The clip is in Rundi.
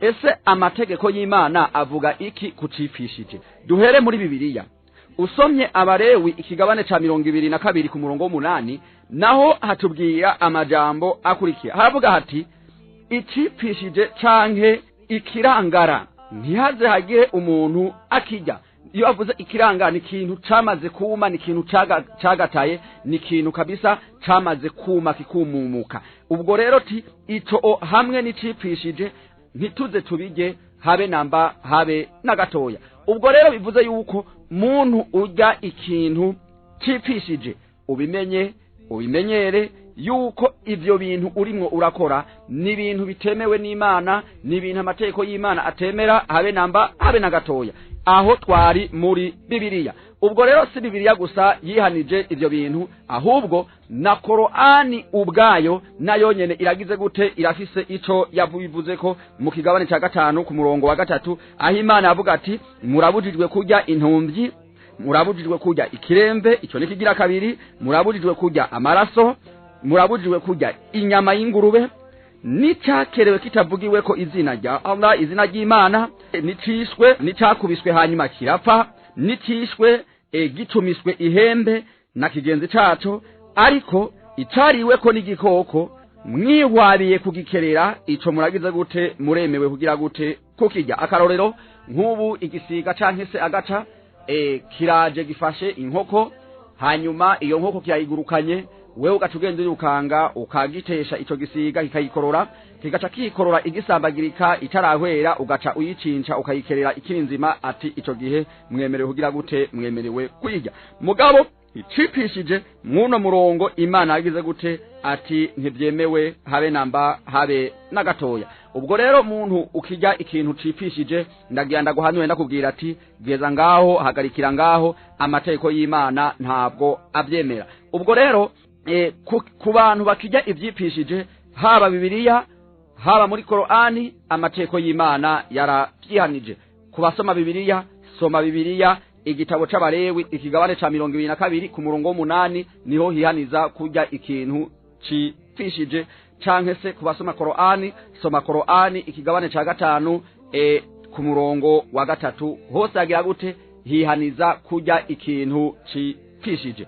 ese amategeko y'Imana avuga iki kucifishije? Duhere muri Bibiliya. Usomye Abalewi ikigabane ca 22 ku murongo w'8 naho hatubwira amajambo akurikiye. Haravuga hati icifishije canke ikirangara ntihaze hagire umuntu akijya. Iyo avuze ikiranga ni ikintu camaze kuma, ni ikintu cagataye, ni ikintu kabisa camaze kuma kikumumuka. Ubwo rero ti ico hamwe n'icipishije ntituze tubige habe namba habe nagatoya. Ubwo rero bivuze yuko muntu urya ikintu cipishije ubimenyere yuko ivyo bintu urimwo urakora ni ibintu bitemewe n'Imana, ni ibintu amategeko y'Imana atemera habe namba habe nagatoya. Aho twari muri Bibiliya. Ubwo rero si Bibiliya gusa yihanije ivyo bintu, ahubwo na Korani ubwayo nayo nyene iragize gute, irafise ico yavuze ko mu kigabane ca 5 ku murongo wa 3 aho Imana yavuga ati murabujijwe kurya intumvyi, murabujijwe kurya ikiremve, ico ni kigira kabiri, murabujijwe kurya amaraso, murabujijwe kurya inyama y'ingurube, nicakerewe kitavugiwe ko izina rya Allah, izina ry'Imana, nicishwe nicakubiswe hanyuma kirapfa, nicishwe gitumiswe ihembe na kigenzi caco, ariko icariwe ko n'igikoko mwihwariye kugikerera, ico muragize gute, muremewe kugira gute kukijya. Akarorero nk'ubu igisiga canke se agaca kiraje gifashe inkoko, hanyuma iyo nkoko kirayigurukanye, wewe ugacugenda urukanga ukagitesha ico gisiga kikayikorora, kigaca kikorora igisambagirika itarahwera, ugaca uyicinca ukayikerera ikiri nzima, ati ico gihe mwemerewe kugira gute, mwemerewe kuyirya. Mugabo icipishije muno murongo Imana yagize gute, ati ntibyemewe habe namba habe nagatoya. Ubwo rero muntu ukijya ikintu cipishije ndagenda guhanuye ndakubwira ati geza ngaho, hagarikira ngaho, amategeko y'Imana ntabwo abyemera. Ubwo rero ku bantu bakijya ivyipishije, haba Bibiliya haba muri Korani, amategeko y'Imana yarabyihanije. Kubasoma Bibiliya, soma Bibiliya igitabo c'Abalewi ikigabane ca 22 ku murongo w'8 niho hihaniza kurya ikintu cipishije. Canke se kubasoma Korani, soma Korani ikigabane ca 5 ku murongo wa 3 hose agira gute, hihaniza kurya ikintu cipishije.